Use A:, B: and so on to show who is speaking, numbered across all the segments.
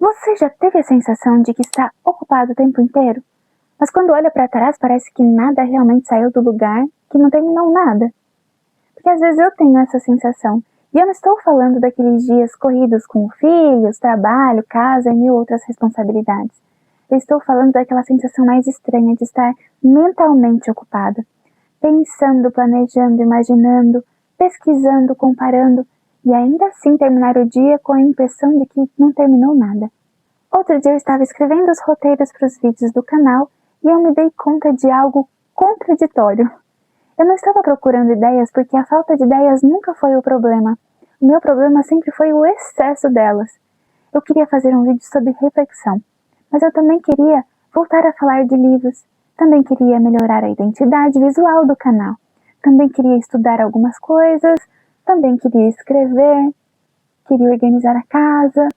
A: Você já teve a sensação de que está ocupado o tempo inteiro? Mas quando olha para trás parece que nada realmente saiu do lugar, que não terminou nada. Porque às vezes eu tenho essa sensação. E eu não estou falando daqueles dias corridos com filhos, trabalho, casa e mil outras responsabilidades. Eu estou falando daquela sensação mais estranha de estar mentalmente ocupada. Pensando, planejando, imaginando, pesquisando, comparando, e ainda assim terminar o dia com a impressão de que não terminou nada. Outro dia eu estava escrevendo os roteiros para os vídeos do canal e eu me dei conta de algo contraditório. Eu não estava procurando ideias porque a falta de ideias nunca foi o problema. O meu problema sempre foi o excesso delas. Eu queria fazer um vídeo sobre reflexão, mas eu também queria voltar a falar de livros. Também queria melhorar a identidade visual do canal. Também queria estudar algumas coisas. Também queria escrever. Queria organizar a casa.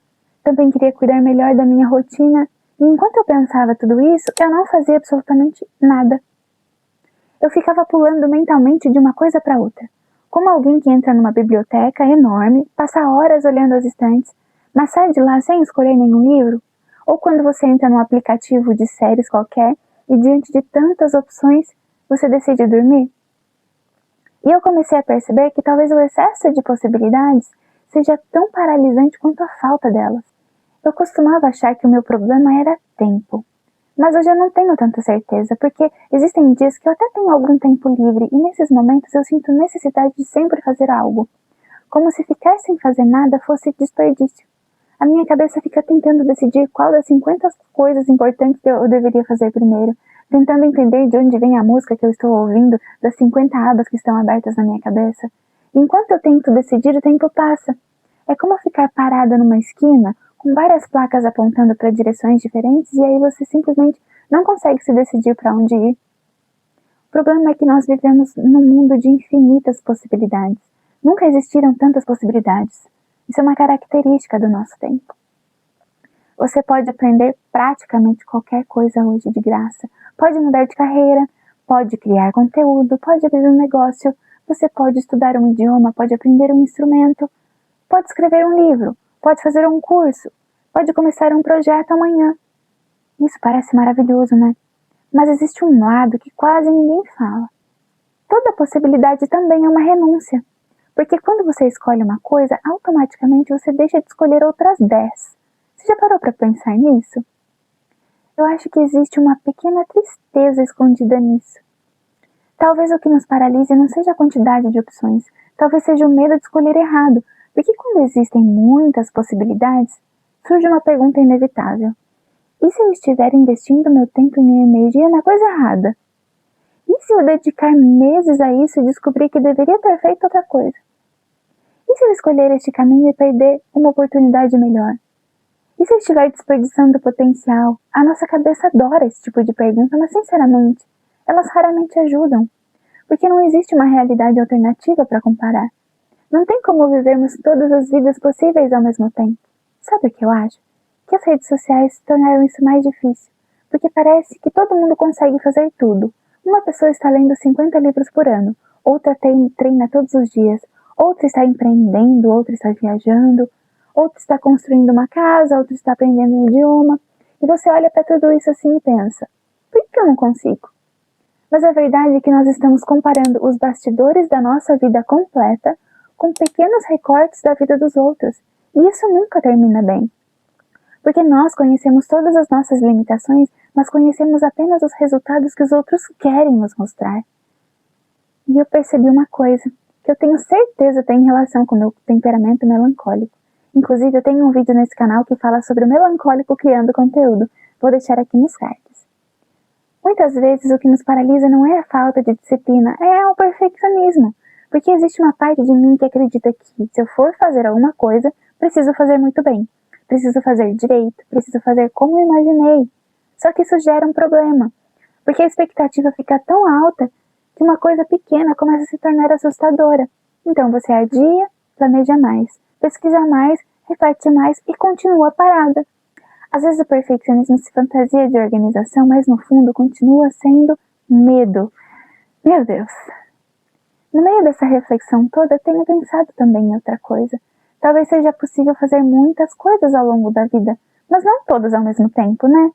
A: Também queria cuidar melhor da minha rotina. E enquanto eu pensava tudo isso, eu não fazia absolutamente nada. Eu ficava pulando mentalmente de uma coisa para outra. Como alguém que entra numa biblioteca enorme, passa horas olhando as estantes, mas sai de lá sem escolher nenhum livro. Ou quando você entra num aplicativo de séries qualquer e diante de tantas opções, você decide dormir. E eu comecei a perceber que talvez o excesso de possibilidades seja tão paralisante quanto a falta delas. Eu costumava achar que o meu problema era tempo. Mas hoje eu não tenho tanta certeza, porque existem dias que eu até tenho algum tempo livre e nesses momentos eu sinto necessidade de sempre fazer algo. Como se ficar sem fazer nada fosse desperdício. A minha cabeça fica tentando decidir qual das 50 coisas importantes eu deveria fazer primeiro, tentando entender de onde vem a música que eu estou ouvindo, das 50 abas que estão abertas na minha cabeça. E enquanto eu tento decidir, o tempo passa. É como ficar parada numa esquina, com várias placas apontando para direções diferentes, e aí você simplesmente não consegue se decidir para onde ir. O problema é que nós vivemos num mundo de infinitas possibilidades. Nunca existiram tantas possibilidades. Isso é uma característica do nosso tempo. Você pode aprender praticamente qualquer coisa hoje de graça. Pode mudar de carreira, pode criar conteúdo, pode abrir um negócio, você pode estudar um idioma, pode aprender um instrumento, pode escrever um livro, pode fazer um curso, pode começar um projeto amanhã. Isso parece maravilhoso, né? Mas existe um lado que quase ninguém fala. Toda possibilidade também é uma renúncia. Porque quando você escolhe uma coisa, automaticamente você deixa de escolher outras 10. Você já parou para pensar nisso? Eu acho que existe uma pequena tristeza escondida nisso. Talvez o que nos paralise não seja a quantidade de opções, talvez seja o medo de escolher errado, porque quando existem muitas possibilidades, surge uma pergunta inevitável. E se eu estiver investindo meu tempo e minha energia na coisa errada? E se eu dedicar meses a isso e descobrir que deveria ter feito outra coisa? E se eu escolher este caminho e perder uma oportunidade melhor? E se eu estiver desperdiçando potencial? A nossa cabeça adora esse tipo de pergunta, mas sinceramente, elas raramente ajudam, porque não existe uma realidade alternativa para comparar. Não tem como vivermos todas as vidas possíveis ao mesmo tempo. Sabe o que eu acho? Que as redes sociais tornaram isso mais difícil, porque parece que todo mundo consegue fazer tudo. Uma pessoa está lendo 50 livros por ano, outra treina todos os dias, outra está empreendendo, outra está viajando, outra está construindo uma casa, outra está aprendendo um idioma, e você olha para tudo isso assim e pensa, por que eu não consigo? Mas a verdade é que nós estamos comparando os bastidores da nossa vida completa com pequenos recortes da vida dos outros, e isso nunca termina bem. Porque nós conhecemos todas as nossas limitações, mas conhecemos apenas os resultados que os outros querem nos mostrar. E eu percebi uma coisa, que eu tenho certeza tem relação com o meu temperamento melancólico. Inclusive, eu tenho um vídeo nesse canal que fala sobre o melancólico criando conteúdo. Vou deixar aqui nos cards. Muitas vezes o que nos paralisa não é a falta de disciplina, é o perfeccionismo. Porque existe uma parte de mim que acredita que, se eu for fazer alguma coisa, preciso fazer muito bem. Preciso fazer direito, preciso fazer como eu imaginei. Só que isso gera um problema, porque a expectativa fica tão alta que uma coisa pequena começa a se tornar assustadora. Então você adia, planeja mais, pesquisa mais, reflete mais e continua parada. Às vezes o perfeccionismo se fantasia de organização, mas no fundo continua sendo medo. Meu Deus! No meio dessa reflexão toda, tenho pensado também em outra coisa. Talvez seja possível fazer muitas coisas ao longo da vida, Mas não todos ao mesmo tempo, né?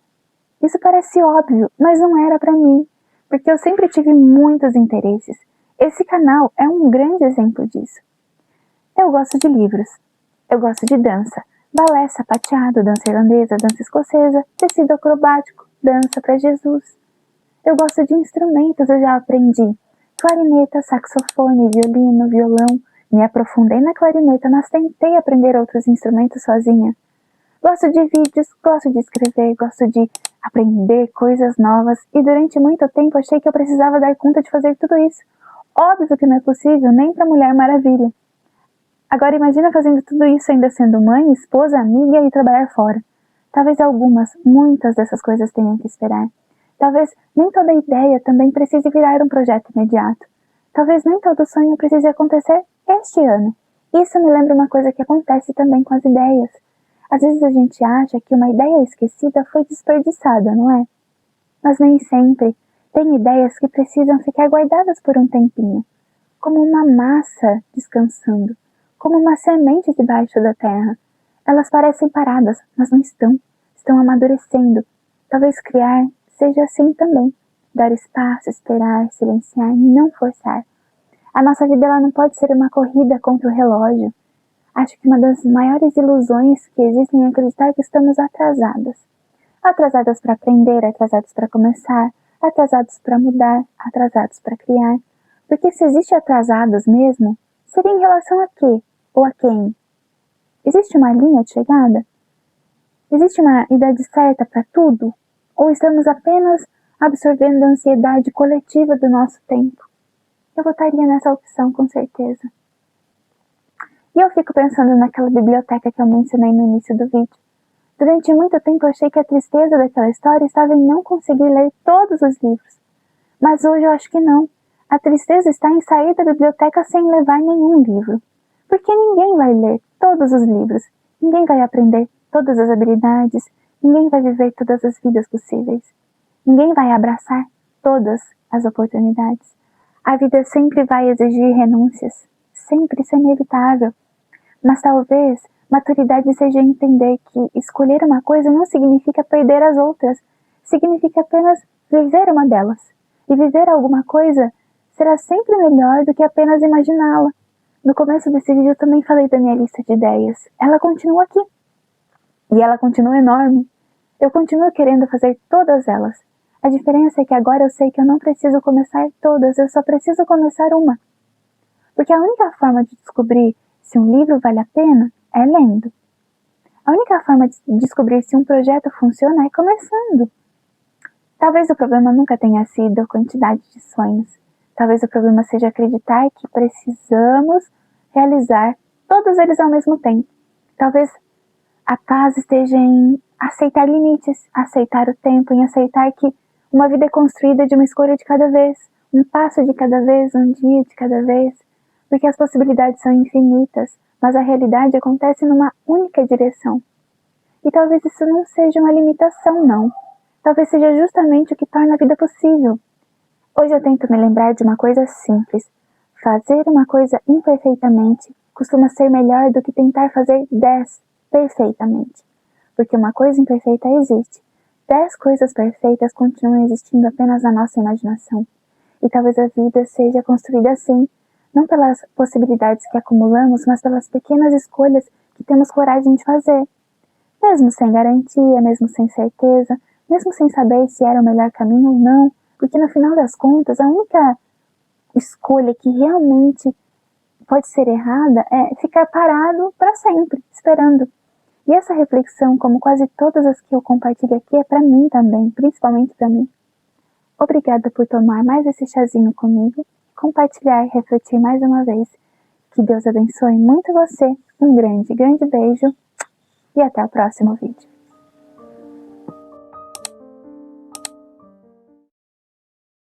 A: Isso parece óbvio, mas não era pra mim, porque eu sempre tive muitos interesses. Esse canal é um grande exemplo disso. Eu gosto de livros, eu gosto de dança, balé sapateado, dança irlandesa, dança escocesa, tecido acrobático, dança pra Jesus. Eu gosto de instrumentos, eu já aprendi clarineta, saxofone, violino, violão. Me aprofundei na clarineta, mas tentei aprender outros instrumentos sozinha. Gosto de vídeos, gosto de escrever, gosto de aprender coisas novas e durante muito tempo achei que eu precisava dar conta de fazer tudo isso. Óbvio que não é possível nem pra Mulher Maravilha. Agora imagina fazendo tudo isso ainda sendo mãe, esposa, amiga e trabalhar fora. Talvez muitas dessas coisas tenham que esperar. Talvez nem toda ideia também precise virar um projeto imediato. Talvez nem todo sonho precise acontecer este ano. Isso me lembra uma coisa que acontece também com as ideias. Às vezes a gente acha que uma ideia esquecida foi desperdiçada, não é? Mas nem sempre. Tem ideias que precisam ficar guardadas por um tempinho, como uma massa descansando, como uma semente debaixo da terra. Elas parecem paradas, mas não estão. Estão amadurecendo. Talvez criar seja assim também. Dar espaço, esperar, silenciar, não forçar. A nossa vida ela não pode ser uma corrida contra o relógio. Acho que uma das maiores ilusões que existem é acreditar que estamos atrasadas. Atrasadas para aprender, atrasadas para começar, atrasados para mudar, atrasados para criar. Porque se existe atrasados mesmo, seria em relação a quê? Ou a quem? Existe uma linha de chegada? Existe uma idade certa para tudo? Ou estamos apenas absorvendo a ansiedade coletiva do nosso tempo? Eu votaria nessa opção com certeza. E eu fico pensando naquela biblioteca que eu mencionei no início do vídeo. Durante muito tempo eu achei que a tristeza daquela história estava em não conseguir ler todos os livros. Mas hoje eu acho que não. A tristeza está em sair da biblioteca sem levar nenhum livro. Porque ninguém vai ler todos os livros. Ninguém vai aprender todas as habilidades. Ninguém vai viver todas as vidas possíveis. Ninguém vai abraçar todas as oportunidades. A vida sempre vai exigir renúncias. Sempre isso é inevitável. Mas talvez maturidade seja entender que escolher uma coisa não significa perder as outras. Significa apenas viver uma delas. E viver alguma coisa será sempre melhor do que apenas imaginá-la. No começo desse vídeo eu também falei da minha lista de ideias. Ela continua aqui. E ela continua enorme. Eu continuo querendo fazer todas elas. A diferença é que agora eu sei que eu não preciso começar todas, eu só preciso começar uma. Porque a única forma de descobrir se um livro vale a pena é lendo. A única forma de descobrir se um projeto funciona é começando. Talvez o problema nunca tenha sido a quantidade de sonhos. Talvez o problema seja acreditar que precisamos realizar todos eles ao mesmo tempo. Talvez a paz esteja em aceitar limites, aceitar o tempo, em aceitar que uma vida é construída de uma escolha de cada vez, um passo de cada vez, um dia de cada vez, porque as possibilidades são infinitas, mas a realidade acontece numa única direção. E talvez isso não seja uma limitação, não. Talvez seja justamente o que torna a vida possível. Hoje eu tento me lembrar de uma coisa simples. Fazer uma coisa imperfeitamente costuma ser melhor do que tentar fazer 10 perfeitamente. Porque uma coisa imperfeita existe. 10 coisas perfeitas continuam existindo apenas na nossa imaginação. E talvez a vida seja construída assim, não pelas possibilidades que acumulamos, mas pelas pequenas escolhas que temos coragem de fazer. Mesmo sem garantia, mesmo sem certeza, mesmo sem saber se era o melhor caminho ou não, porque no final das contas, a única escolha que realmente pode ser errada é ficar parado para sempre, esperando. E essa reflexão, como quase todas as que eu compartilho aqui, é para mim também, principalmente para mim. Obrigada por tomar mais esse chazinho comigo, compartilhar e refletir mais uma vez. Que Deus abençoe muito você, um grande, grande beijo e até o próximo vídeo.